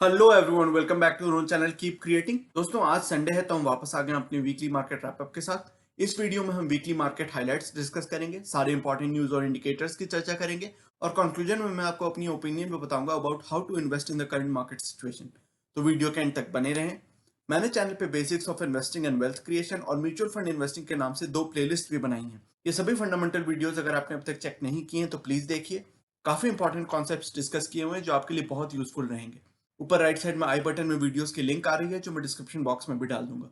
Hello everyone, welcome back to own channel keep creating. दोस्तों, आज Sunday है तो हम वापस आ गए अपनी वीकली मार्केट रैपअप के साथ। इस वीडियो में हम वीकली मार्केट हाइलाइट्स डिस्कस करेंगे, सारे इंपॉर्टेंट न्यूज और इंडिकेटर्स की चर्चा करेंगे और कंक्लूजन में मैं आपको अपनी ओपिनियन भी बताऊंगा about how to invest in the current market situation. तो वीडियो के एंड तक बने रहें। मैंने चैनल पे basics of investing and wealth creation और म्यूचुअल फंड इन्वेस्टिंग के नाम से 2 प्लेलिस्ट भी बनाई हैं। ये सभी फंडामेंटल वीडियोस अगर आपने अब तक चेक नहीं किए हैं तो प्लीज देखिए। काफी इंपॉर्टेंट कॉन्सेप्ट्स डिस्कस किए हुए हैं जो आपके लिए बहुत यूजफुल रहेंगे। ऊपर राइट साइड में आई बटन में वीडियोस की लिंक आ रही है जो मैं डिस्क्रिप्शन बॉक्स में भी डाल दूंगा।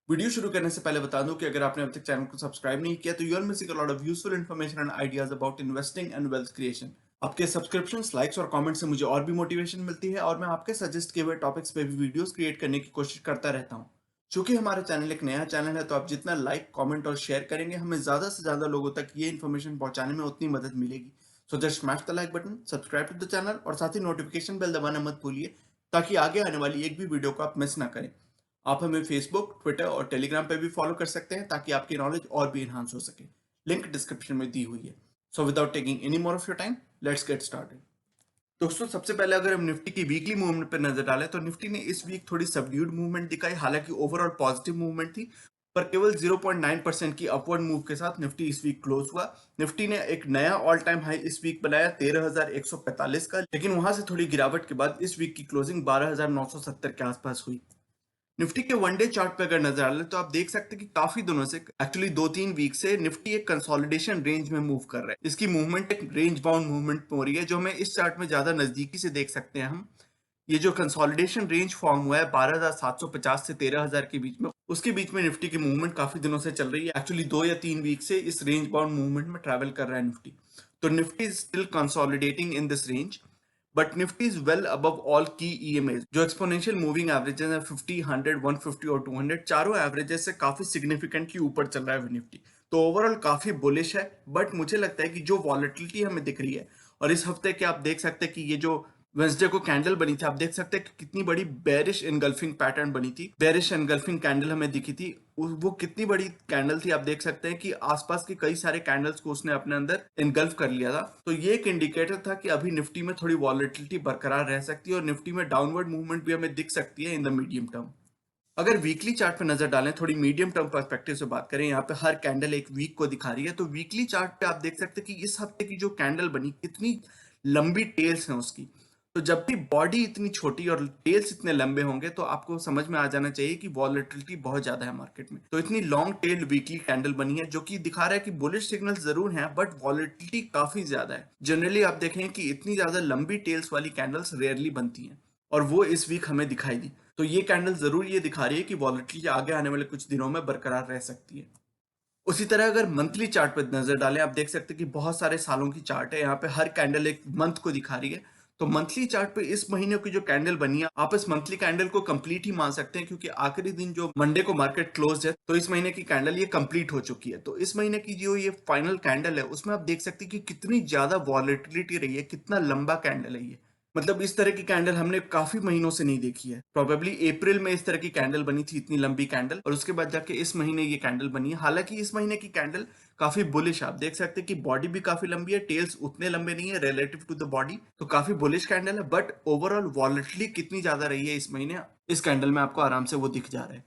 वीडियो शुरू करने से पहले बता दूं कि अगर आपने अब तक चैनल को सब्सक्राइब नहीं किया तो you are missing a lot of useful information and ideas about investing and wealth creation. आपके सब्सक्रिप्शंस, लाइक्स और कमेंट से मुझे और भी मोटिवेशन मिलती है और मैं आपके सजेस्ट किए हुए टॉपिक्स पे भी वीडियोस क्रिएट करने की कोशिश करता रहता हूं। चूंकि हमारा चैनल एक नया चैनल है तो आप जितना लाइक, कमेंट और शेयर करेंगे हमें ज्यादा से ज्यादा लोगों तक ये इन्फॉर्मेशन पहुंचाने में उतनी मदद मिलेगी। So just smash the like button, subscribe to the channel और साथ ही नोटिफिकेशन बेल दबाना मत भूलिए ताकि आगे आने वाली एक भी वीडियो को आप मिस ना करें। आप हमें फेसबुक, ट्विटर और टेलीग्राम पे भी फॉलो कर सकते हैं ताकि आपकी नॉलेज और भी इन्हांस हो सके। लिंक डिस्क्रिप्शन में दी हुई है। So without taking any more of your time, let's get started. दोस्तों, सबसे पहले अगर हम निफ्टी की वीकली मूवमेंट पर नजर डालें तो निफ्टी ने इस वीक थोड़ी सबड्यूड मूवमेंट दिखाई। हालांकि ओवरऑल पॉजिटिव मूवमेंट थी, पर केवल 0.9% की अपवर्ड मूव के साथ निफ्टी इस वीक क्लोज हुआ। निफ्टी ने एक नया ऑल टाइम हाई इस वीक बनाया 13,145 का, लेकिन वहां से थोड़ी गिरावट के बाद इस वीक की क्लोजिंग 12,970 के आसपास हुई। निफ्टी के वन डे चार्ट पे अगर नजर डालें तो आप देख सकते हैं कि काफी दिनों से, एक्चुअली 2-3 वीक से निफ्टी एक कंसोलिडेशन रेंज में मूव कर रहा है। इसकी मूवमेंट एक रेंज बाउंड मूवमेंट हो रही है जो हमें इस चार्ट में ज्यादा नजदीकी से देख सकते हैं हम। ये जो कंसोलिडेशन रेंज फॉर्म हुआ है 12,750 से 13,000 के बीच में, उसके बीच में निफ्टी की मूवमेंट काफी दिनों से चल रही है। एक्चुअली 2 या 3 वीक से इस रेंज बाउंड मूवमेंट में ट्रैवल कर रहा है निफ्टी। तो Nifty is still consolidating in this range, but Nifty is well above all की ईएमएस। जो एक्सपोनेंशियल मूविंग एवरेजेस है 50, 100, 150 और 200, चारों एवरेजेस से काफी सिग्निफिकेंटली ऊपर चल रहा है निफ्टी। तो ओवरऑल काफी बुलिश है, बट मुझे लगता है कि जो वॉलेटिलिटी हमें दिख रही है, और इस हफ्ते के आप देख सकते हैं कि ये जो वेंसडे को कैंडल बनी थी, आप देख सकते हैं कि कितनी बड़ी बेरिश इनगल्फिंग पैटर्न बनी थी। बेरिश इनगल्फिंग कैंडल हमें दिखी थी। वो कितनी बड़ी कैंडल थी, आप देख सकते हैं कि आसपास के कई सारे कैंडल्स को उसने अपने अंदर इनगल्फ कर लिया था। तो ये एक इंडिकेटर था कि अभी निफ्टी में थोड़ी वॉलेटिलिटी बरकरार रह सकती है और निफ्टी में डाउनवर्ड मूवमेंट भी हमें दिख सकती है इन द मीडियम टर्म। अगर वीकली चार्ट पे नजर डालें, थोड़ी मीडियम टर्म पर्सपेक्टिव से बात करें, यहाँ पे हर कैंडल एक वीक को दिखा रही है। तो वीकली चार्ट पे आप देख सकते हैं कि इस हफ्ते की जो कैंडल बनी, कितनी लंबी टेल्स हैं उसकी। तो जब भी बॉडी इतनी छोटी और टेल्स इतने लंबे होंगे तो आपको समझ में आ जाना चाहिए कि वॉलेटिलिटी बहुत ज्यादा है मार्केट में। तो इतनी लॉन्ग टेल्ड वीकली कैंडल बनी है जो कि दिखा रहा है कि बुलिश सिग्नल जरूर हैं, बट वॉलेटिलिटी काफी ज्यादा है। जनरली आप देखें कि इतनी ज्यादा लंबी टेल्स वाली कैंडल्स रेयरली बनती हैं, और वो इस वीक हमें दिखाई दी। तो ये कैंडल जरूर ये दिखा रही है कि वॉलेटिलिटी आगे आने वाले कुछ दिनों में बरकरार रह सकती है। उसी तरह अगर मंथली चार्ट पर नजर डालें, आप देख सकते हैं कि बहुत सारे सालों की चार्ट है। यहाँ पे हर कैंडल एक मंथ को दिखा रही है। तो मंथली चार्ट पे इस महीने की जो कैंडल बनी है, आप इस मंथली कैंडल को कंप्लीट ही मान सकते हैं, क्योंकि आखिरी दिन जो मंडे को मार्केट क्लोज है तो इस महीने की कैंडल ये कंप्लीट हो चुकी है। तो इस महीने की जो ये फाइनल कैंडल है उसमें आप देख सकते हैं कि कितनी ज्यादा वॉलेटिलिटी रही है, कितना लंबा कैंडल है ये। मतलब इस तरह की कैंडल हमने काफी महीनों से नहीं देखी है। प्रोबेबली अप्रैल में इस तरह की कैंडल बनी थी, इतनी लंबी कैंडल, और उसके बाद जाके इस महीने ये कैंडल बनी है। हालांकि इस महीने की कैंडल काफी बुलिश, आप देख सकते हैं कि बॉडी भी काफी लंबी है, टेल्स उतने लंबे नहीं है रिलेटिव टू द बॉडी। तो काफी बुलिश कैंडल है, बट ओवरऑल वॉलेटिलिटी कितनी ज्यादा रही है इस महीने, इस कैंडल में आपको आराम से वो दिख जा रहा है।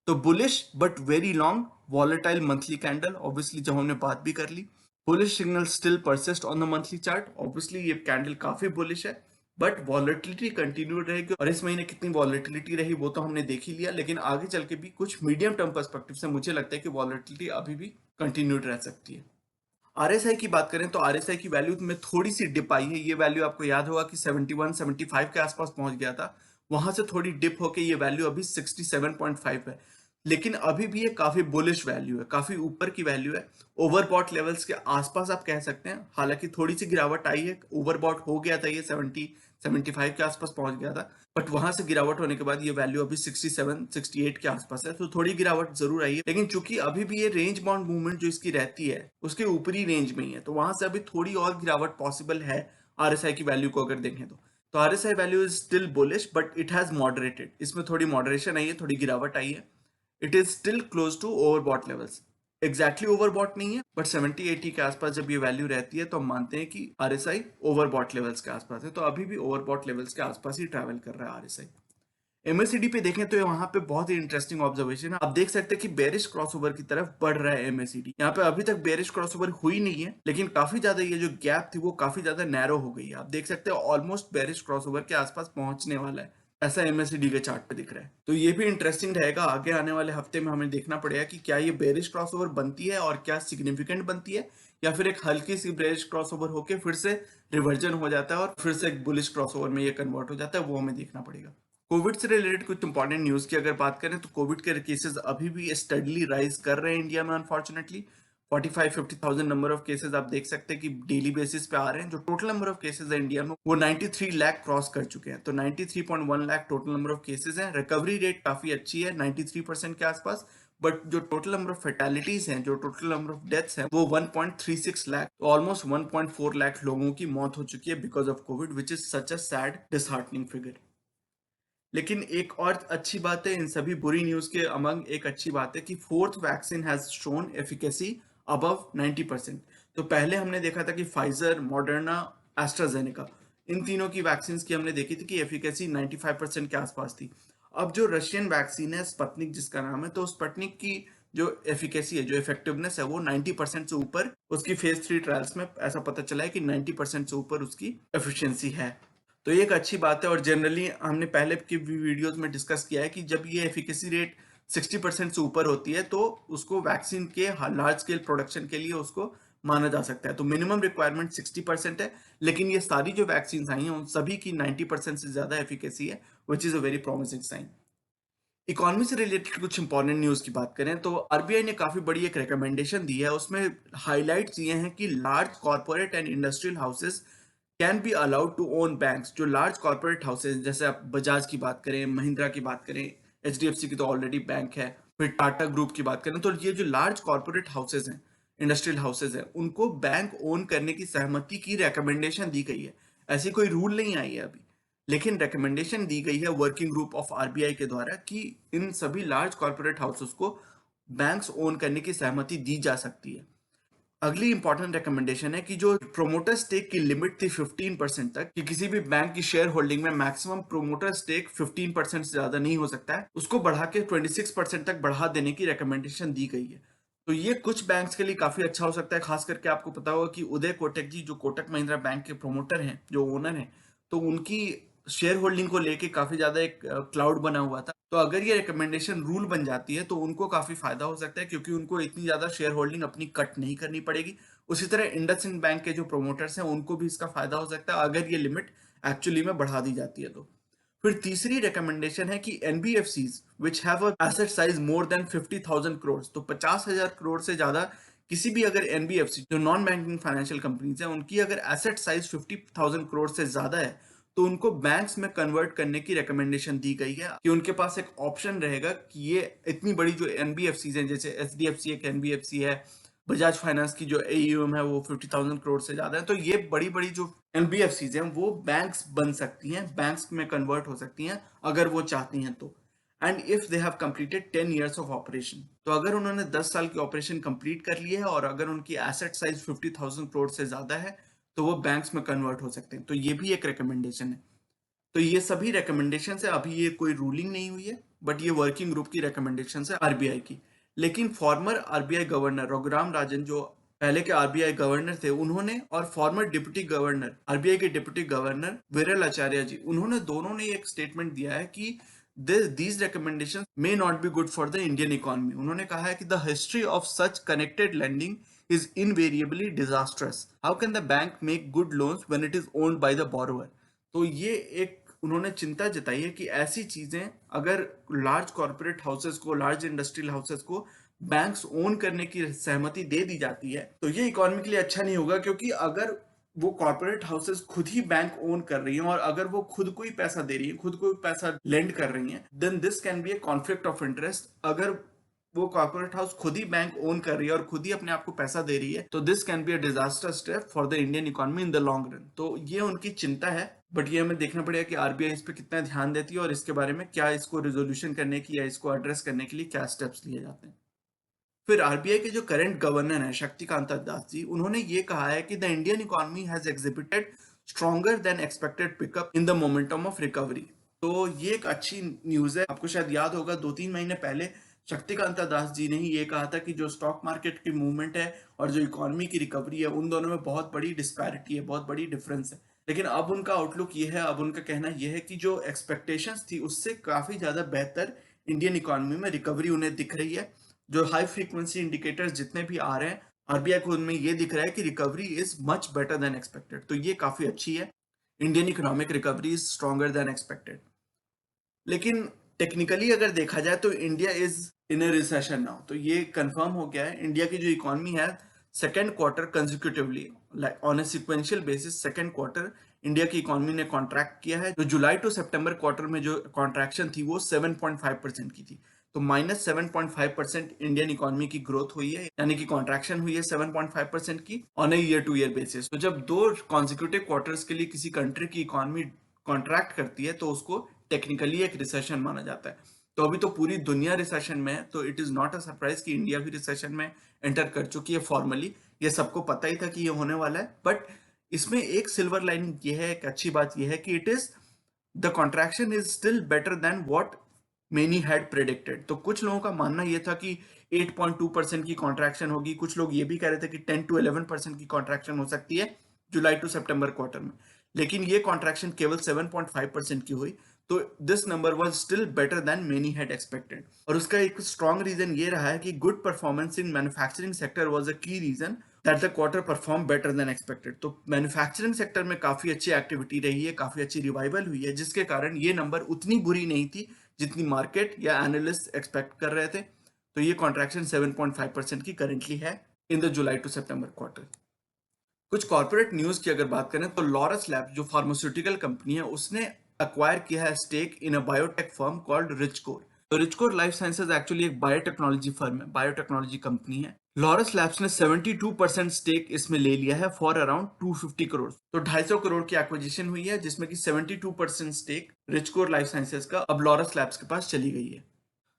तो bullish but very long volatile monthly candle, obviously जब हमने बात भी कर ली। Bullish signal still persist on the monthly chart. Obviously ये कैंडल काफी बुलिश है, बट वॉलेटिलिटी कंटिन्यूड रहेगी। और इस महीने कितनी वॉलेटिलिटी रही वो तो हमने देख ही लिया, लेकिन आगे चल के भी कुछ मीडियम टर्म पर्सपेक्टिव से मुझे लगता है कि वॉलेटिलिटी अभी भी कंटिन्यूड रह सकती है। आरएसआई की बात करें तो आरएसआई की वैल्यू में थोड़ी सी डिप आई है। ये वैल्यू आपको याद होगा कि 71, 75 के आसपास पहुंच गया था। वहां से थोड़ी डिप होके ये वैल्यू अभी 67.5 है, लेकिन अभी भी ये काफी बुलिश वैल्यू है, काफी ऊपर की वैल्यू है। ओवरबॉट लेवल्स के आसपास आप कह सकते हैं। हालांकि थोड़ी सी गिरावट आई है, ओवरबॉट हो गया था, ये 70, 75 के आसपास पहुंच गया था, बट वहां से गिरावट होने के बाद ये वैल्यू अभी 67, 68 के आसपास है। तो थोड़ी गिरावट जरूर आई है, लेकिन चूंकि अभी भी ये रेंज बाउंड मूवमेंट जो इसकी रहती है उसके ऊपरी रेंज में ही है, तो वहां से अभी थोड़ी और गिरावट पॉसिबल है आरएसआई की वैल्यू को अगर देखें तो RSI value is still bullish, but it has moderated. इसमें थोड़ी मॉडरेशन आई है, थोड़ी गिरावट आई है। It is still close to overbought levels. Exactly overbought नहीं है, बट 70-80 के आसपास जब ये वैल्यू रहती है तो हम मानते हैं कि आरएसआई ओवरबॉट लेवल्स के आसपास है। तो अभी भी ओवरबॉट लेवल्स के आसपास ही ट्रैवल कर रहा है आरएसआई। एमएससीडी पे देखें तो वहां पे बहुत ही इंटरेस्टिंग ऑब्जर्वेशन है। आप देख सकते हैं कि बेरिश क्रॉसओवर की तरफ बढ़ रहा है एमएससीडी। यहाँ पे अभी तक बेरिश क्रॉसओवर हुई नहीं है, लेकिन काफी ज्यादा ये जो गैप थी वो काफी ज्यादा नैरो हो गई है। आप देख सकते हैं ऑलमोस्ट बेरिश क्रॉसओवर के आसपास पहुंचने वाला है, ऐसा एमएससीडी के चार्ट पे दिख रहा है। तो ये भी इंटरेस्टिंग रहेगा, आगे आने वाले हफ्ते में हमें देखना पड़ेगा कि क्या ये बेरिश क्रॉसओवर बनती है और क्या सिग्निफिकेंट बनती है, या फिर एक हल्की सी बेरिश क्रॉसओवर होकर फिर से रिवर्जन हो जाता है और फिर से एक बुलिश क्रॉसओवर में ये कन्वर्ट हो जाता है। वो हमें देखना पड़ेगा। कोविड से रिलेटेड कुछ इंपॉर्टेंट न्यूज की अगर बात करें तो कोविड के केसेस अभी भी स्टडली राइज कर रहे हैं इंडिया में। अनफॉर्चुनेटली 45-50,000 नंबर ऑफ केसेस आप देख सकते हैं कि डेली बेसिस पे आ रहे हैं। जो टोटल नंबर ऑफ केसेस है इंडिया में वो 93 लाख क्रॉस कर चुके हैं। तो 93.1 lakh total number of cases हैं। रिकवरी रेट काफी अच्छी है 93% के आसपास। बट जो टोटल नंबर ऑफ फेटालिटीज हैं, जो टोटल नंबर ऑफ डेथ्स हैं, वो 1.36 लाख, तो ऑलमोस्ट 1.4 लाख लोगों की मौत हो चुकी है because of Covid, which is such a sad disheartening figure. लेकिन एक और अच्छी बात है इन सभी बुरी न्यूज के अमंग, एक अच्छी बात है कि fourth vaccine has shown efficacy above 90%। तो पहले हमने देखा था कि फाइजर, मॉडर्ना, एस्ट्राजेनेका, इन तीनों की वैक्सीन की हमने देखी थी कि एफिकेसी 95% के आसपास थी। अब जो रशियन वैक्सीन है स्पतनिक जिसका नाम है, तो स्पतनिक की जो एफिकेसी है, जो इफेक्टिवनेस है, वो 90% से ऊपर, उसकी फेज 3 ट्रायल्स में ऐसा पता चला है कि 90% से ऊपर उसकी एफिशिएंसी है। तो ये एक अच्छी बात है। और जनरली हमने पहले की वीडियोस में डिस्कस किया है कि जब ये एफिकेसी रेट 60% से ऊपर होती है तो उसको वैक्सीन के लार्ज स्केल प्रोडक्शन के लिए उसको माना जा सकता है। तो मिनिमम रिक्वायरमेंट 60% है, लेकिन ये सारी जो वैक्सीन आई हैं उन सभी की 90% से ज्यादा एफिकेसी है, which is a very promising sign. Economy से रिलेटेड कुछ इंपॉर्टेंट न्यूज की बात करें तो आरबीआई ने काफी बड़ी एक रिकमेंडेशन दी है। उसमें हाईलाइट्स ये हैं कि large corporate and industrial houses can be allowed to own banks. जो लार्ज कॉर्पोरेट हाउसेस, जैसे आप बजाज की बात करें, महिंद्रा की बात करें, एचडीएफसी की तो ऑलरेडी बैंक है, फिर टाटा ग्रुप की बात करें, तो ये जो लार्ज कॉर्पोरेट हाउसेस हैं, इंडस्ट्रियल हाउसेस हैं, उनको बैंक ओन करने की सहमति की रिकमेंडेशन दी गई है। ऐसी कोई रूल नहीं आई है अभी, लेकिन रिकमेंडेशन दी गई है वर्किंग ग्रुप ऑफ आरबीआई के द्वारा कि इन सभी लार्ज कॉर्पोरेट हाउसेस को बैंक्स ओन करने की सहमति दी जा सकती है। अगली इंपॉर्टेंट रिकमेंडेशन है कि जो प्रोमोटर स्टेक की लिमिट थी 15% तक, कि किसी भी बैंक की शेयर होल्डिंग में मैक्सिमम प्रोमोटर स्टेक 15% से ज्यादा नहीं हो सकता है, उसको बढ़ा के 26% तक बढ़ा देने की रिकमेंडेशन दी गई है। तो ये कुछ बैंक्स के लिए काफी अच्छा हो सकता है। खास करके आपको पता होगा कि उदय कोटक जी, जो कोटक महिंद्रा बैंक के प्रोमोटर हैं, जो ओनर हैं, तो उनकी शेयर होल्डिंग को लेके काफी ज्यादा एक क्लाउड बना हुआ था। तो अगर ये रिकमेंडेशन रूल बन जाती है तो उनको काफी फायदा हो सकता है, क्योंकि उनको इतनी ज्यादा शेयर होल्डिंग अपनी कट नहीं करनी पड़ेगी। उसी तरह इंडसइंड बैंक के जो प्रोमोटर्स हैं उनको भी इसका फायदा हो सकता है अगर ये लिमिट एक्चुअली में बढ़ा दी जाती है तो। फिर तीसरी रिकमेंडेशन है कि NBFCs which have a asset size more than 50,000 crore, तो 50,000 करोड़ से ज्यादा किसी भी अगर एनबीएफसी, जो नॉन बैंकिंग फाइनेंशियल कंपनीज है, उनकी अगर एसेट साइज 50,000 करोड़ से ज्यादा है तो उनको बैंक्स में कन्वर्ट करने की रिकमेंडेशन दी गई है, कि उनके पास एक ऑप्शन रहेगा कि ये इतनी बड़ी जो एनबीएफसीज हैं, जैसे एचडीएफसी एक एनबीएफसी है, बजाज फाइनेंस की जो एयूएम है वो 50,000 करोड़ से ज्यादा है, तो ये बड़ी बड़ी जो एनबीएफसीज हैं वो बैंक्स बन सकती हैं, बैंक्स में कन्वर्ट हो सकती हैं अगर वो चाहती हैं तो। And if they have completed 10 years of operation, तो अगर उन्होंने 10 साल की ऑपरेशन कंप्लीट कर ली है और अगर उनकी एसेट साइज 50,000 करोड़ से ज्यादा है तो वो बैंक्स में कन्वर्ट हो सकते हैं। तो ये भी एक रिकमेंडेशन है। तो ये सभी रिकमेंडेशन है, अभी ये कोई रूलिंग नहीं हुई है, बट ये वर्किंग ग्रुप की रिकमेंडेशन है आरबीआई की। लेकिन farmer RBI governor Raghuram Rajan, जो पहले के आरबीआई गवर्नर थे, उन्होंने, और फॉर्मर डिप्टी गवर्नर, आरबीआई के डिप्टी गवर्नर विरल आचार्य जी, उन्होंने दोनों ने एक स्टेटमेंट दिया है कि these recommendations may not be good for the Indian economy। उन्होंने कहा है कि the history of such connected lending is invariably disastrous। How can the bank make good loans when it is owned by the borrower? तो ये एक उन्होंने चिंता जताई है कि ऐसी चीजें अगर लार्ज कॉर्पोरेट हाउसेस को, लार्ज इंडस्ट्रियल हाउसेस को बैंक्स ओन करने की सहमति दे दी जाती है तो ये इकोनॉमी के लिए अच्छा नहीं होगा। क्योंकि अगर वो कॉर्पोरेट हाउसेस खुद ही बैंक ओन कर रही हैं और अगर वो खुद को ही पैसा दे रही है, खुद को ही पैसा लेंड कर रही हैं, then this can be a conflict of interest. अगर वो कॉर्पोरेट हाउस खुद ही बैंक ओन कर रही है और खुद ही अपने आप को पैसा दे रही है, तो this can be a disaster step for the Indian economy in the long run. तो ये उनकी चिंता है, बट ये हमें देखना पड़ेगा कि आरबीआई इस पे कितना ध्यान देती है और इसके बारे में क्या इसको रिजोल्यूशन करने की या इसको एड्रेस करने के लिए क्या स्टेप्स लिए जाते हैं। फिर आरबीआई के जो करंट गवर्नर है शक्तिकांता दास जी, उन्होंने ये कहा है कि the Indian economy has exhibited stronger than expected pickup in the momentum of recovery. तो ये एक अच्छी न्यूज है। आपको शायद याद होगा 2-3 महीने पहले शक्तिकांता दास जी ने ही ये कहा था कि जो स्टॉक मार्केट की मूवमेंट है और जो इकोनॉमी की रिकवरी है, उन दोनों में बहुत बड़ी डिस्पैरिटी है, बहुत बड़ी डिफरेंस है। लेकिन अब उनका आउटलुक ये है, अब उनका कहना ये है कि जो एक्सपेक्टेशंस थी उससे काफी ज्यादा बेहतर इंडियन इकोनॉमी में रिकवरी उन्हें दिख रही है। जो हाई फ्रीक्वेंसी इंडिकेटर्स जितने भी आ रहे हैं आरबीआई को, उनमें ये दिख रहा है कि recovery is much better than expected. तो ये काफी अच्छी है। Indian economic recovery is stronger than expected. लेकिन टेक्निकली अगर देखा जाए तो India is in A recession now. तो ये कंफर्म हो गया है, इंडिया की जो इकोनॉमी है second quarter consecutively on a sequential basis second quarter India की इकोनॉमी ने कॉन्ट्रैक्ट किया है। जो जुलाई टू सितंबर क्वार्टर में जो कॉन्ट्रैक्शन थी वो 7.5% की थी। तो -7.5% इंडियन इकोनॉमी की ग्रोथ हुई है, यानी कि कॉन्ट्रैक्शन हुई है 7.5% की on a year two year basis. तो जब दो कॉन्जिक्यूटिव क्वार्टर्स के लिए किसी कंट्री की इकोनॉमी कॉन्ट्रैक्ट करती है तो उसको टेक्निकली एक रिसेशन माना जाता है। तो अभी तो पूरी दुनिया रिसेशन में है, तो it is not a surprise कि इंडिया भी रिसेशन में एंटर कर चुकी है फॉर्मली। ये सबको पता ही था कि ये होने वाला है। बट इसमें एक सिल्वर लाइनिंग ये है, एक अच्छी बात ये है कि it is the contraction is still better then what many had predicted. तो कुछ लोगों का मानना यह था कि 8.2% की कॉन्ट्रैक्शन होगी, कुछ लोग ये भी कह रहे थे कि 10 to 11% की कॉन्ट्रैक्शन हो सकती है जुलाई टू सितंबर क्वार्टर में। लेकिन ये कॉन्ट्रैक्शन केवल 7.5% की हुई। तो this number was still better than many had expected. और उसका एक स्ट्रॉन्ग रीजन ये रहा है कि good performance in manufacturing sector was a key reason that the quarter perform better than expected. तो मैन्युफैक्चरिंग सेक्टर में काफी अच्छी एक्टिविटी रही है, काफी अच्छी रिवाइवल हुई है, जिसके कारण ये नंबर उतनी बुरी नहीं थी जितनी मार्केट या एनालिस्ट एक्सपेक्ट कर रहे थे। तो ये कॉन्ट्रैक्शन 7.5% की करेंटली है in the July to September quarter. कुछ कॉर्पोरेट न्यूज की अगर बात करें तो लॉरस लैब्स जो फार्मास्यूटिकल कंपनी है उसने अक्वायर किया है stake in a biotech firm called Richcore. तो रिचकोर लाइफ साइंसेज एक्चुअली एक बायोटेक्नोलॉजी फर्म है, बायोटेक्नोलॉजी कंपनी है। लॉरस लैब्स ने 72% स्टेक इसमें ले लिया है फॉर अराउंड 250 करोड़। तो 250 करोड़ की एक्विजिशन हुई है, जिसमें कि 72% स्टेक रिचकोर लाइफ साइंसेज का अब लॉरस लैब्स के पास चली गई है।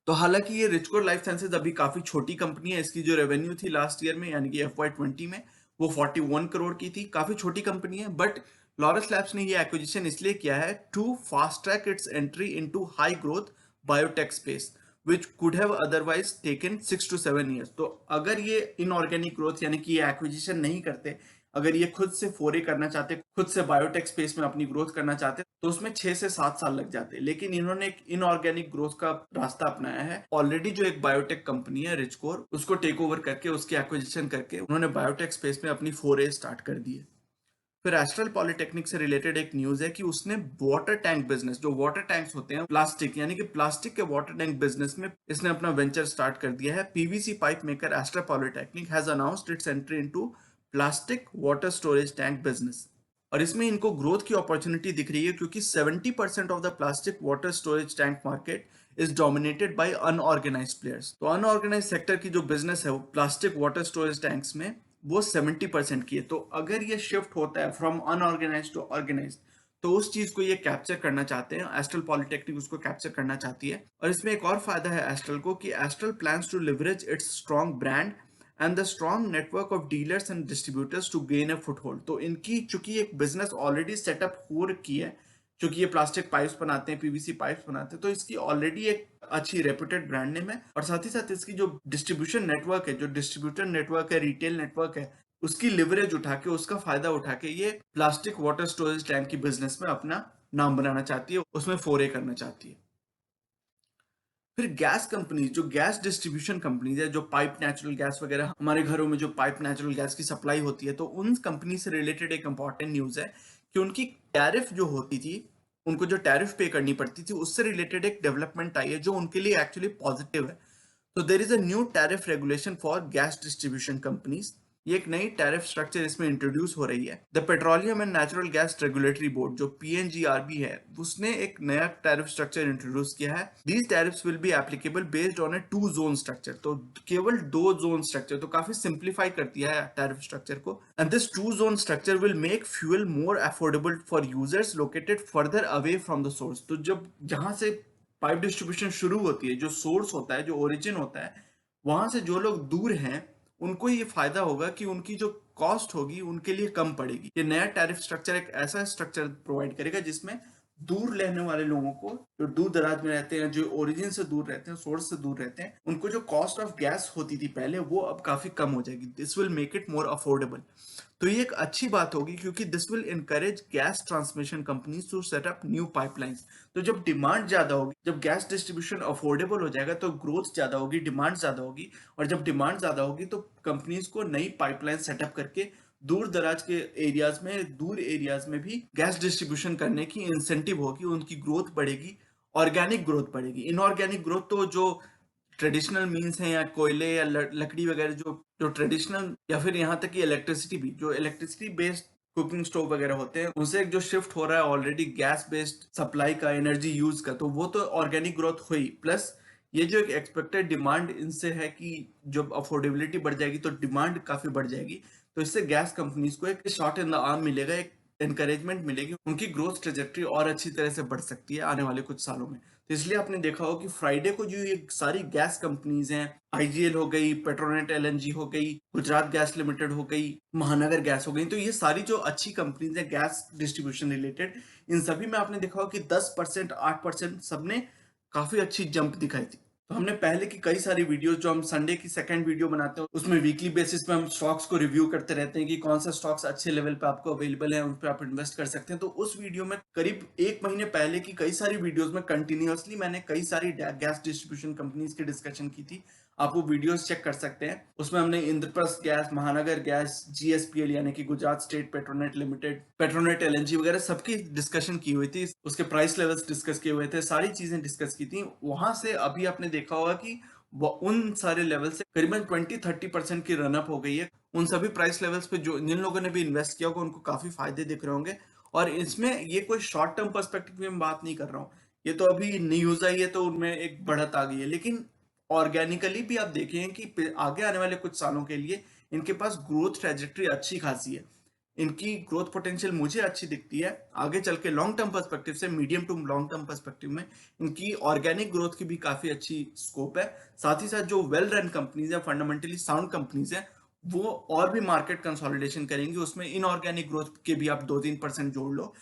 तो हालांकि ये रिचकोर लाइफ साइंसेज अभी काफी छोटी कंपनी है। इसकी जो रेवेन्यू थी लास्ट ईयर में, यानी कि FY20 में, वो 41 करोड़ की थी। काफी छोटी कंपनी है। बट लॉरस लैब्स ने ये एक्विजिशन इसलिए किया है to fast track its entry into high growth biotech space which could have otherwise taken 6 to 7 years। तो अगर ये इनऑर्गेनिक ग्रोथ यानी कि ये एक्विजिशन नहीं करते, अगर ये खुद से फोरे करना चाहते, खुद से बायोटेक स्पेस में अपनी ग्रोथ करना चाहते, तो उसमें 6 से 7 साल लग जाते। लेकिन इन्होंने एक इनऑर्गेनिक ग्रोथ का रास्ता अपनाया है। ऑलरेडी जो एक बायोटेक कंपनी है रिचकोर, उसको टेक ओवर करके, उसकी एक्विजिशन करके उन्होंने बायोटेक स्पेस में अपनी फोरे स्टार्ट कर दी है। फिर एस्ट्रल पॉलिटेक्निक से रिलेटेड एक न्यूज है कि उसने वाटर टैंक बिजनेस, जो वाटर टैंक्स होते हैं प्लास्टिक, यानी कि प्लास्टिक के वाटर टैंक बिजनेस में इसने अपना वेंचर स्टार्ट कर दिया है। PVC pipe maker astral polytechnic has announced it's entry into plastic water storage tank business. और इसमें इनको ग्रोथ की अपॉर्चुनिटी दिख रही है क्योंकि 70% of the plastic water storage tank market is dominated by unorganised players. तो अनऑर्गेनाइज्ड सेक्टर की जो बिजनेस है वो प्लास्टिक वाटर स्टोरेज टैंक्स में, वो 70% की है। तो अगर ये शिफ्ट होता है फ्रॉम अनऑर्गेनाइज टू ऑर्गेनाइज, तो उस चीज को ये कैप्चर करना चाहते हैं, एस्ट्रल पॉलिटेक्निक उसको कैप्चर करना चाहती है। और इसमें एक और फायदा है एस्ट्रल को कि Astral plans to leverage its strong brand and the strong network of dealers and distributors to gain a foothold. तो इनकी चूंकि एक बिजनेस ऑलरेडी सेटअप हो रखी है, क्योंकि ये प्लास्टिक पाइप्स बनाते हैं, पीवीसी पाइप्स बनाते हैं, तो इसकी ऑलरेडी एक अच्छी रेप्यूटेड ब्रांड नेम है। और साथ ही साथ इसकी जो डिस्ट्रीब्यूशन नेटवर्क है, जो डिस्ट्रीब्यूटर नेटवर्क है, रिटेल नेटवर्क है, उसकी लिवरेज उठा के, उसका फायदा उठा के ये प्लास्टिक वाटर स्टोरेज टैंक की बिजनेस में अपना नाम बनाना चाहती है, उसमें फोरे करना चाहती है। फिर गैस कंपनी, जो गैस डिस्ट्रीब्यूशन कंपनीज है, जो पाइप नेचुरल गैस वगैरह हमारे घरों में जो पाइप नेचुरल गैस की सप्लाई होती है, तो उन कंपनी से रिलेटेड एक इंपॉर्टेंट न्यूज है कि उनकी टैरिफ जो होती थी, उनको जो टैरिफ पे करनी पड़ती थी, उससे रिलेटेड एक डेवलपमेंट आई है जो उनके लिए एक्चुअली पॉजिटिव है। तो there is a new tariff regulation for gas distribution companies. ये एक नई टैरिफ स्ट्रक्चर इसमें इंट्रोड्यूस हो रही है। The petroleum and natural gas regulatory board, जो PNGRB है, उसने एक नया टैरिफ स्ट्रक्चर इंट्रोड्यूस किया है। These tariffs will be applicable based on A 2 zone structure. तो केवल 2 जोन स्ट्रक्चर, तो काफी सिंप्लीफाई कर दिया है टैरिफ स्ट्रक्चर को। And this 2 zone structure will make fuel more affordable for users located further away from the source. तो जब जहां से पाइप डिस्ट्रीब्यूशन शुरू होती है, जो सोर्स होता है, जो ओरिजिन होता है, वहां से जो लोग दूर हैं उनको ये फायदा होगा कि उनकी जो कॉस्ट होगी उनके लिए कम पड़ेगी। ये नया टैरिफ स्ट्रक्चर एक ऐसा स्ट्रक्चर प्रोवाइड करेगा जिसमें दूर रहने वाले लोगों को, जो दूर दराज में रहते हैं, जो ओरिजिन से दूर रहते हैं, सोर्स से दूर रहते हैं, उनको जो कॉस्ट ऑफ गैस होती थी पहले वो अब काफी कम हो जाएगी। This will make it more affordable. तो ये एक अच्छी बात होगी क्योंकि this will encourage gas transmission companies to set up new pipelines. तो जब डिमांड ज्यादा होगी, जब गैस डिस्ट्रीब्यूशन अफोर्डेबल हो जाएगा तो ग्रोथ ज्यादा होगी, डिमांड ज्यादा होगी, और जब डिमांड ज्यादा होगी तो कंपनीज को नई पाइपलाइन सेटअप करके दूर दराज के एरियाज में, दूर एरियाज में भी गैस डिस्ट्रीब्यूशन करने की इंसेंटिव होगी, उनकी ग्रोथ बढ़ेगी, ऑर्गेनिक ग्रोथ बढ़ेगी। इनऑर्गेनिक ग्रोथ तो जो ट्रेडिशनल मीन्स हैं या कोयले या लकड़ी वगैरह, जो जो ट्रेडिशनल, या फिर यहाँ तक कि इलेक्ट्रिसिटी भी, जो इलेक्ट्रिसिटी बेस्ड कुकिंग स्टोव वगैरह होते हैं उनसे एक जो शिफ्ट हो रहा है ऑलरेडी गैस बेस्ड सप्लाई का, एनर्जी यूज का, तो वो तो ऑर्गेनिक ग्रोथ हुई। प्लस ये जो एक एक्सपेक्टेड डिमांड इनसे है कि जब अफोर्डेबिलिटी बढ़ जाएगी तो डिमांड काफी बढ़ जाएगी, तो इससे गैस कंपनीज को एक शॉट इन द आर्म मिलेगा, एक एनकरेजमेंट मिलेगी, उनकी ग्रोथ ट्रेजेक्ट्री और अच्छी तरह से बढ़ सकती है आने वाले कुछ सालों में। तो इसलिए आपने देखा हो कि फ्राइडे को जो ये सारी गैस कंपनीज हैं, आईजीएल हो गई, पेट्रोनेट एलएनजी हो गई, गुजरात गैस लिमिटेड हो गई, महानगर गैस हो गई, तो ये सारी जो अच्छी कंपनीज हैं गैस डिस्ट्रीब्यूशन रिलेटेड, इन सभी में आपने देखा हो कि 10%, 8% सबने काफी अच्छी जंप दिखाई थी। तो हमने पहले की कई सारी वीडियोस, जो हम संडे की सेकंड वीडियो बनाते हैं उसमें वीकली बेसिस पे हम स्टॉक्स को रिव्यू करते रहते हैं कि कौन सा स्टॉक्स अच्छे लेवल पे आपको अवेलेबल है, उन पे आप इन्वेस्ट कर सकते हैं। तो उस वीडियो में करीब एक महीने पहले की कई सारी वीडियोस में कंटिन्यूअसली मैंने कई सारी गैस डिस्ट्रीब्यूशन कंपनीज की डिस्कशन की थी। आप वो वीडियोस चेक कर सकते हैं। उसमें हमने इंद्रप्रस्थ गैस, महानगर गैस, जीएसपीएल यानी कि Gujarat state Petronet limited, Petronet LNG वगैरह सबकी डिस्कशन की हुई थी, उसके प्राइस लेवल्स डिस्कस किए हुए थे, सारी चीजें डिस्कस की थी। वहां से अभी आपने देखा होगा कि वो उन सारे लेवल से करीबन 20-30% की रनअप हो गई है। उन सभी प्राइस लेवल्स पे जो जिन लोगों ने भी इन्वेस्ट किया होगा उनको काफी फायदे दिख रहे होंगे। और इसमें ये कोई शॉर्ट टर्म पर्सपेक्टिव में बात नहीं कर रहा हूँ, ये तो अभी न्यूज आई है तो उनमें एक बढ़त आ गई है, लेकिन ऑर्गेनिकली भी आप देखें कि आगे आने वाले कुछ सालों के लिए इनके पास ग्रोथ ट्रेजेक्ट्री अच्छी खासी है। इनकी ग्रोथ पोटेंशियल मुझे अच्छी दिखती है। आगे चल के लॉन्ग टर्म पर्सपेक्टिव से, medium to long term perspective में इनकी ऑर्गेनिक ग्रोथ की भी काफी अच्छी स्कोप है। साथ ही साथ जो वेल रन कंपनीज है, फंडामेंटली साउंड कंपनीज है, वो और भी मार्केट कंसोलिडेशन करेंगी, उसमें इनऑर्गेनिक ग्रोथ के भी आप 2-3% जोड़ लो,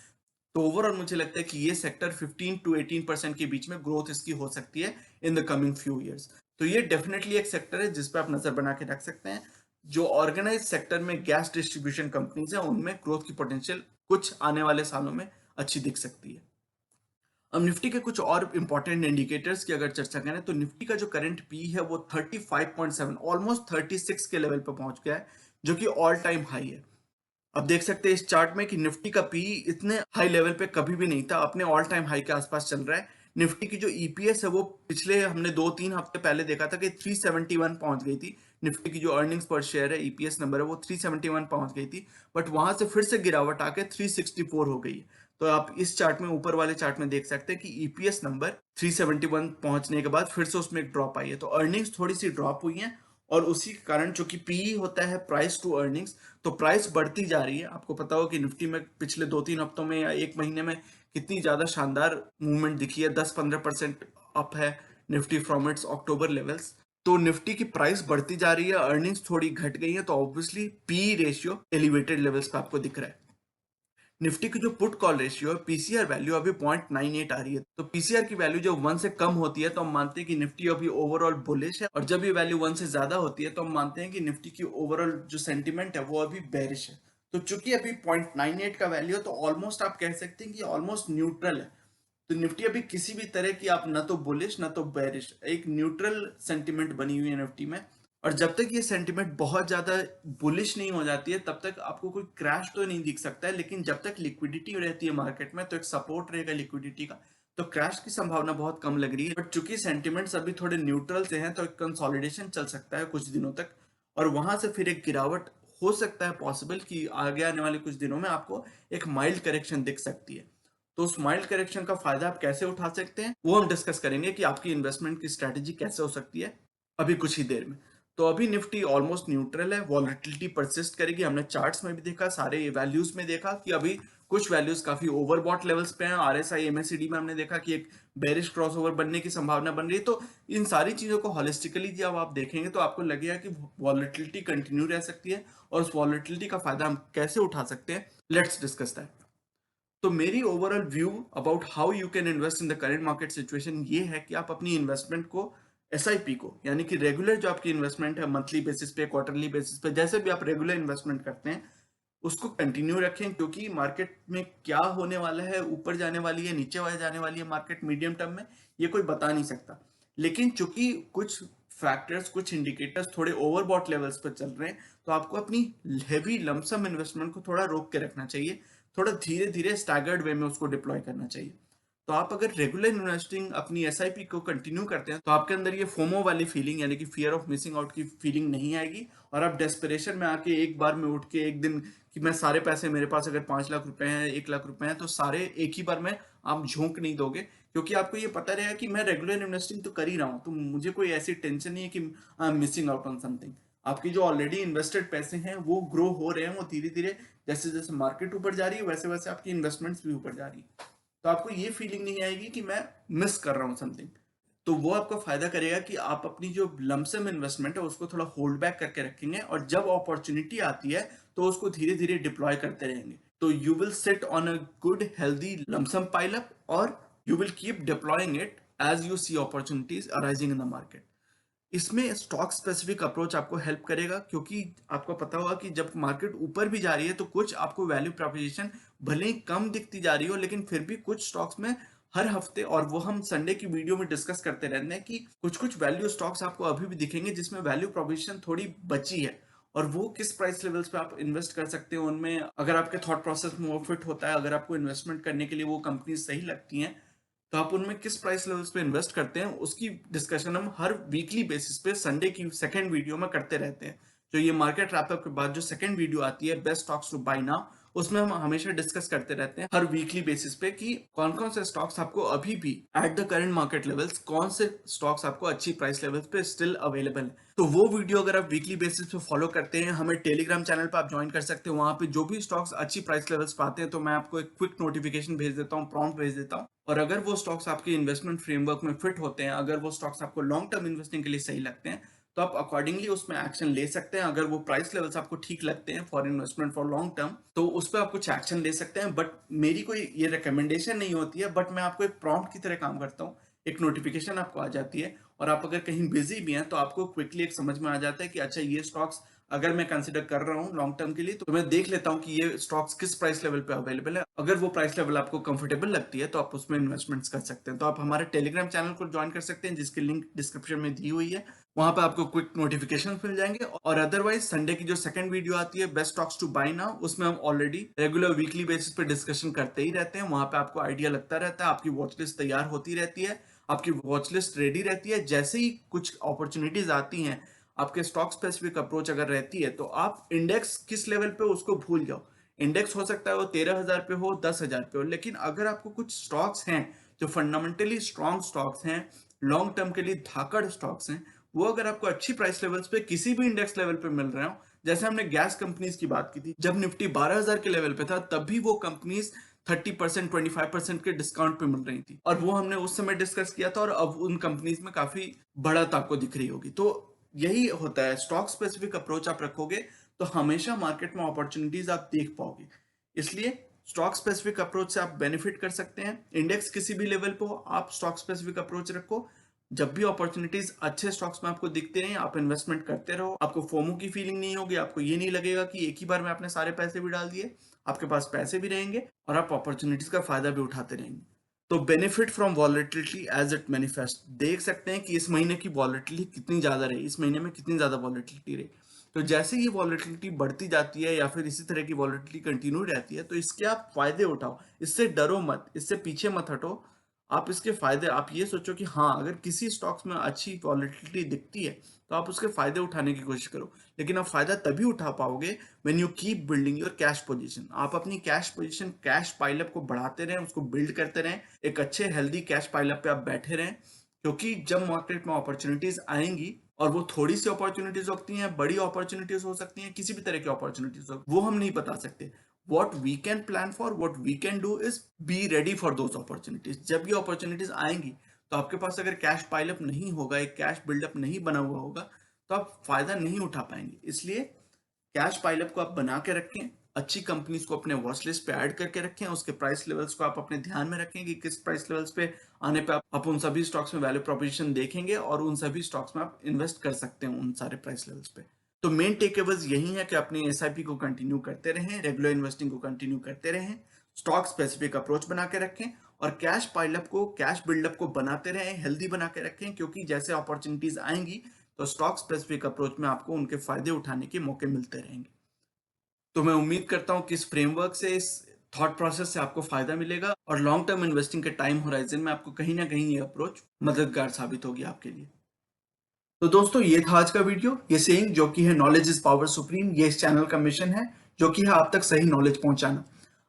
तो ओवरऑल मुझे लगता है कि ये सेक्टर 15-18% के बीच में ग्रोथ इसकी हो सकती है in the coming few years. तो ये डेफिनेटली एक सेक्टर है जिस पे आप नजर बना के रख सकते हैं। जो ऑर्गेनाइज सेक्टर में गैस डिस्ट्रीब्यूशन कंपनीज है उनमें ग्रोथ की पोटेंशियल कुछ आने वाले सालों में अच्छी दिख सकती है। अब निफ्टी के कुछ और इंपॉर्टेंट इंडिकेटर्स की अगर चर्चा करें तो निफ्टी का जो करंट पी है वो 35.7, ऑलमोस्ट 36 के लेवल पर पहुंच गया है, जो कि ऑल टाइम हाई है। अब देख सकते हैं इस चार्ट में कि निफ्टी का पी इतने हाई लेवल पे कभी भी नहीं था, अपने ऑल टाइम हाई के आसपास चल रहा है। निफ्टी की जो ईपीएस है वो पिछले हमने 2-3 हफ्ते पहले देखा था कि 371 पहुंच गई थी। निफ्टी की जो अर्निंग्स पर शेयर है, ईपीएस नंबर है, वो 371 पहुंच गई थी, बट वहां से फिर से गिरावट आके 364 हो गई है। तो आप इस चार्ट में, ऊपर वाले चार्ट में देख सकते हैं कि ईपीएस नंबर 371 पहुंचने के बाद फिर से उसमें एक ड्रॉप आई है, तो अर्निंग्स थोड़ी सी ड्रॉप हुई है। और उसी के कारण, चूंकि पीई होता है प्राइस टू अर्निंग्स, तो प्राइस बढ़ती जा रही है। आपको पता हो कि निफ्टी में पिछले 2-3 हफ्तों में या एक महीने में कितनी ज्यादा शानदार मूवमेंट दिखी है, 10-15% अप है Nifty from its October levels. तो निफ्टी की प्राइस बढ़ती जा रही है, अर्निंग्स थोड़ी घट गई है, तो obviously P ratio elevated levels पे आपको दिख रहा है। निफ्टी की जो पुट कॉल रेशियो है, पीसीआर वैल्यू अभी 0.98 आ रही है। तो पीसीआर की वैल्यू जब 1 से कम होती है तो हम मानते हैं कि निफ्टी अभी ओवरऑल बुलिश है, और जब ये वैल्यू 1 से ज्यादा होती है तो हम मानते हैं कि निफ्टी की ओवरऑल जो सेंटिमेंट है वो अभी बेरिश है। तो चूंकि अभी 0.98 का वैल्यू है तो ऑलमोस्ट आप कह सकते हैं कि ऑलमोस्ट न्यूट्रल है। तो निफ्टी अभी किसी भी तरह की, आप ना तो बुलिश ना तो बेरिश, एक न्यूट्रल सेंटिमेंट बनी हुई है निफ्टी में। और जब तक ये सेंटिमेंट बहुत ज्यादा बुलिश नहीं हो जाती है तब तक आपको कोई क्रैश तो नहीं दिख सकता है, लेकिन जब तक लिक्विडिटी रहती है मार्केट में तो एक सपोर्ट रहेगा लिक्विडिटी का, तो क्रैश की संभावना बहुत कम लग रही है। बट चूंकि सेंटिमेंट्स अभी थोड़े न्यूट्रल से हैं तो एक कंसोलिडेशन चल सकता है कुछ दिनों तक, और वहां से फिर एक गिरावट हो सकता है पॉसिबल कि आगे आने वाले कुछ दिनों में आपको एक माइल्ड करेक्शन दिख सकती है। तो उस माइल्ड करेक्शन का फायदा आप कैसे उठा सकते हैं वो हम डिस्कस करेंगे कि आपकी इन्वेस्टमेंट की स्ट्रेटेजी कैसे हो सकती है अभी कुछ ही देर में। तो अभी निफ्टी ऑलमोस्ट न्यूट्रल है, वॉलेटिलिटी परसिस्ट करेगी। हमने चार्ट्स में भी देखा, सारे वैल्यूज में देखा कि अभी कुछ वैल्यूज काफी ओवरबॉट लेवल्स पे हैं। आरएसआई एमएसीडी में हमने देखा कि एक बेरिश क्रॉसओवर बनने की संभावना बन रही है। तो इन सारी चीजों को होलिस्टिकली जब आप देखेंगे तो आपको लगेगा कि वॉलेटिलिटी कंटिन्यू रह सकती है, और उस वॉलेटिलिटी का फायदा हम कैसे उठा सकते हैं, लेट्स डिस्कस दैट। तो मेरी overall view about how you can invest in the current market situation ये है कि आप अपनी इन्वेस्टमेंट को एसआईपी को, यानी कि रेगुलर जो आपकी इन्वेस्टमेंट है, मंथली बेसिस पे, क्वार्टरली बेसिस पे, जैसे भी आप रेगुलर इन्वेस्टमेंट करते हैं, उसको कंटिन्यू रखें। क्योंकि मार्केट में क्या होने वाला है, ऊपर जाने वाली है, नीचे वाले जाने वाली है मार्केट मीडियम टर्म में, ये कोई बता नहीं सकता। लेकिन चूंकि कुछ फैक्टर्स, कुछ इंडिकेटर्स थोड़े ओवरबॉट लेवल्स पर चल रहे हैं, तो आपको अपनी हेवी लमसम इन्वेस्टमेंट को थोड़ा रोक के रखना चाहिए, थोड़ा धीरे धीरे स्टैगर्ड वे में उसको डिप्लॉय करना चाहिए। तो आप अगर रेगुलर इन्वेस्टिंग अपनी एसआईपी को कंटिन्यू करते हैं तो आपके अंदर ये फोमो वाली फीलिंग, यानी कि फियर ऑफ मिसिंग आउट की फीलिंग नहीं आएगी, और आप डेस्परेशन में आके एक बार में उठ के एक दिन कि मैं सारे पैसे, मेरे पास अगर 5 लाख रुपए हैं, 1 लाख रुपए हैं, तो सारे एक ही बार में आप झोंक नहीं दोगे। क्योंकि आपको ये पता रहेगा कि मैं रेगुलर इन्वेस्टिंग तो कर ही रहा हूँ, तो मुझे कोई ऐसी टेंशन नहीं है कि I am missing out on something. आपकी जो ऑलरेडी इन्वेस्टेड पैसे हैं वो ग्रो हो रहे हैं, वो धीरे धीरे जैसे जैसे मार्केट ऊपर जा रही है वैसे वैसे आपकी इन्वेस्टमेंट्स भी ऊपर जा रही है। तो आपको ये फीलिंग नहीं आएगी कि मैं मिस कर रहा हूँ समथिंग। तो वो आपको फायदा करेगा कि आप अपनी जो लमसम इन्वेस्टमेंट है उसको थोड़ा होल्ड बैक करके रखेंगे, और जब अपॉर्चुनिटी आती है तो उसको धीरे धीरे डिप्लॉय करते रहेंगे। तो you will sit on a good healthy lump sum pile up, और you will keep deploying it as you see opportunities arising in the market. इसमें स्टॉक स्पेसिफिक अप्रोच आपको हेल्प करेगा, क्योंकि आपको पता होगा कि जब मार्केट ऊपर भी जा रही है तो कुछ आपको वैल्यू प्रोपोजिशन भले ही कम दिखती जा रही हो, लेकिन फिर भी कुछ स्टॉक्स में हर हफ्ते, और वो हम संडे की वीडियो में डिस्कस करते रहते हैं कि कुछ कुछ वैल्यू स्टॉक्स आपको अभी भी दिखेंगे जिसमें वैल्यू प्रोपोजिशन थोड़ी बची है, और वो किस प्राइस लेवल्स पे आप इन्वेस्ट कर सकते हो उनमें, अगर आपके थॉट प्रोसेस में वो फिट होता है, अगर आपको इन्वेस्टमेंट करने के लिए वो कंपनी सही लगती हैं, तो आप उनमें किस प्राइस लेवल्स पे इन्वेस्ट करते हैं, उसकी डिस्कशन हम हर वीकली बेसिस पे संडे की सेकंड वीडियो में करते रहते हैं। जो ये मार्केट रैपअप के बाद जो सेकंड वीडियो आती है, best stocks to buy now, उसमें हम हमेशा डिस्कस करते रहते हैं हर वीकली बेसिस पे कि कौन कौन से स्टॉक्स आपको अभी भी at the current market levels, कौन से स्टॉक्स आपको अच्छी प्राइस लेवल्स पे स्टिल अवेलेबल है। तो वो वीडियो अगर आप वीकली बेसिस पे फॉलो करते हैं, हमें टेलीग्राम चैनल पे आप ज्वाइन कर सकते हैं। वहां पे जो भी स्टॉक्स अच्छी प्राइस लेवल्स पे आते हैं तो मैं आपको एक क्विक नोटिफिकेशन भेज देता हूँ, प्रॉम्प्ट भेज देता हूँ। और अगर वो स्टॉक्स आपके इन्वेस्टमेंट फ्रेमवर्क में फिट होते हैं, अगर वो स्टॉक्स आपको लॉन्ग टर्म इन्वेस्टिंग के लिए सही लगते हैं, तो आप अकॉर्डिंगली उसमें एक्शन ले सकते हैं। अगर वो प्राइस लेवल्स आपको ठीक लगते हैं for investment for long term, तो उस पर आप कुछ एक्शन ले सकते हैं। बट मेरी कोई ये रिकमेंडेशन नहीं होती है, बट मैं आपको एक प्रॉम्प्ट की तरह काम करता हूँ। एक नोटिफिकेशन आपको आ जाती है, और आप अगर कहीं बिजी भी हैं तो आपको क्विकली एक समझ में आ जाता है कि अच्छा, ये स्टॉक्स अगर मैं कंसिडर कर रहा हूँ लॉन्ग टर्म के लिए, तो मैं देख लेता हूँ कि ये स्टॉक्स किस प्राइस लेवल पे अवेलेबल है। अगर वो प्राइस लेवल आपको कंफर्टेबल लगती है तो आप उसमें इन्वेस्टमेंट्स कर सकते हैं। तो आप हमारे टेलीग्राम चैनल को ज्वाइन कर सकते हैं, जिसकी लिंक डिस्क्रिप्शन में दी हुई है। वहां पे आपको क्विक नोटिफिकेशन मिल जाएंगे। और अदरवाइज संडे की जो सेकंड वीडियो आती है, best stocks to buy now, उसमें हम ऑलरेडी रेगुलर वीकली बेसिस पे डिस्कशन करते ही रहते हैं। वहां पे आपको आइडिया लगता रहता है, आपकी वॉच लिस्ट तैयार होती रहती है, आपकी वॉच लिस्ट रेडी रहती है। जैसे ही कुछ अपॉर्चुनिटीज आती हैं, आपके स्टॉक स्पेसिफिक अप्रोच अगर रहती है, तो आप इंडेक्स किस लेवल पे उसको भूल जाओ। इंडेक्स हो सकता है वो 13,000 पे हो, 10,000 पे हो, लेकिन अगर आपको कुछ स्टॉक्स हैं जो फंडामेंटली स्ट्रॉन्ग स्टॉक्स हैं, लॉन्ग टर्म के लिए धाकड़ स्टॉक्स हैं, वो अगर आपको अच्छी प्राइस लेवल्स पे किसी भी इंडेक्स लेवल पे मिल रहे हो, जैसे हमने गैस कंपनीज की बात की थी, जब निफ्टी 12,000 के लेवल पे था तब भी वो कंपनीज 30%, 25% के डिस्काउंट पे मिल रही थी, और वो हमने उस समय डिस्कस किया था, और अब उन कंपनीज में काफी बढ़त आपको दिख रही होगी। तो यही होता है, स्टॉक स्पेसिफिक अप्रोच आप रखोगे तो हमेशा मार्केट में अपॉर्चुनिटीज आप देख पाओगे। इसलिए स्टॉक स्पेसिफिक अप्रोच से आप बेनिफिट कर सकते हैं। इंडेक्स किसी भी लेवल पे हो, आप स्टॉक स्पेसिफिक अप्रोच रखो। जब भी अपॉर्चुनिटीज अच्छे स्टॉक्स में आपको दिखते हैं, आप इन्वेस्टमेंट करते रहो। आपको फोमो की फीलिंग नहीं होगी, आपको ये नहीं लगेगा कि एक ही बार में आपने सारे पैसे भी डाल दिए। आपके पास पैसे भी रहेंगे और आप अपॉर्चुनिटीज का फायदा भी उठाते रहेंगे। तो benefit from volatility as it manifest, देख सकते हैं कि इस महीने की वॉलेटिलिटी कितनी ज्यादा रही, इस महीने में कितनी ज्यादा वॉलेटिलिटी रही। तो जैसे ये वॉलेटिलिटी बढ़ती जाती है या फिर इसी तरह की वॉलेटिलिटी कंटिन्यू रहती है, तो इसके आप फायदे उठाओ। इससे डरो मत, इससे पीछे मत हटो। आप इसके फायदे, आप ये सोचो कि हाँ, अगर किसी स्टॉक्स में अच्छी वॉलेटिलिटी दिखती है तो आप उसके फायदे उठाने की कोशिश करो। लेकिन आप फायदा तभी उठा पाओगे when you keep building your cash position. आप अपनी कैश पोजीशन, कैश पाइलअप को बढ़ाते रहें, उसको बिल्ड करते रहें, एक अच्छे हेल्दी कैश पाइलअप पे आप बैठे रहें। क्योंकि जब मार्केट में अपॉर्चुनिटीज आएंगी और वो थोड़ी सी अपॉर्चुनिटीज होती हैं, बड़ी अपॉर्चुनिटीज हो सकती हैं, किसी भी तरह की अपॉर्चुनिटीज हो, वो हम नहीं बता सकते। What we can plan for, what we can do is be ready for those opportunities. जब ये अपॉर्चुनिटीज आएंगी तो आपके पास अगर कैश पाइलअप नहीं होगा, एक कैश बिल्डअप नहीं बना हुआ होगा, तो आप फायदा नहीं उठा पाएंगे। इसलिए कैश पाइलअप को आप बना के रखें, अच्छी कंपनीज को अपने वॉच लिस्ट पे ऐड करके रखें, उसके प्राइस लेवल्स को आप अपने ध्यान में रखें कि किस प्राइस लेवल्स पे आने पे आप उन सभी स्टॉक्स में वैल्यू प्रोपोजिशन देखेंगे और उन सभी स्टॉक्स में आप इन्वेस्ट कर सकते हैं उन सारे प्राइस लेवल्स पे। तो मेन टेकअवेज यही है कि अपने एसआईपी को कंटिन्यू करते रहें, रेगुलर इन्वेस्टिंग को कंटिन्यू करते रहें, स्टॉक स्पेसिफिक अप्रोच बना के रखें और कैश पाइलअप को, कैश बिल्डअप को बनाते रहें, हेल्दी बना के रखें, क्योंकि जैसे अपॉर्चुनिटीज आएंगी तो स्टॉक स्पेसिफिक अप्रोच में आपको उनके फायदे उठाने के मौके मिलते रहेंगे। तो मैं उम्मीद करता हूं कि इस फ्रेमवर्क से, इस थॉट प्रोसेस से आपको फायदा मिलेगा और लॉन्ग टर्म इन्वेस्टिंग के टाइम होराइजन में आपको कहीं ना कहीं ये अप्रोच मददगार साबित होगी आपके लिए। तो दोस्तों ये था आज का वीडियो। ये सेइंग जो कि है नॉलेज इज पावर सुप्रीम, ये इस चैनल का मिशन है जो कि है आप तक सही नॉलेज पहुंचाना।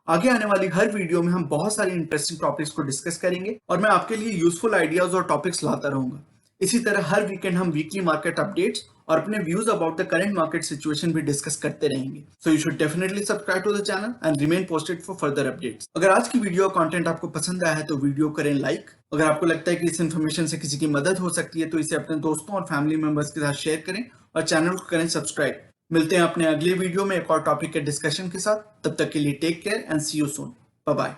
आगे आने वाली हर वीडियो में हम बहुत सारी इंटरेस्टिंग टॉपिक्स को डिस्कस करेंगे और मैं आपके लिए यूजफुल आइडियाज और टॉपिक्स लाता रहूंगा। इसी तरह हर वीकेंड हम वीकली मार्केट अपडेट्स और अपने views about the current market situation भी डिस्कस करते रहेंगे। So you should definitely subscribe to the channel and remain posted for further updates. अगर आज की वीडियो कंटेंट आपको पसंद आया है तो वीडियो करें लाइक। अगर आपको लगता है कि इस इन्फॉर्मेशन से किसी की मदद हो सकती है तो इसे अपने दोस्तों और फैमिली मेंबर्स के साथ शेयर करें और चैनल को करें सब्सक्राइब। मिलते हैं अपने अगले वीडियो में एक और टॉपिक के डिस्कशन के साथ। तब तक के लिए take care and see you soon. Bye bye.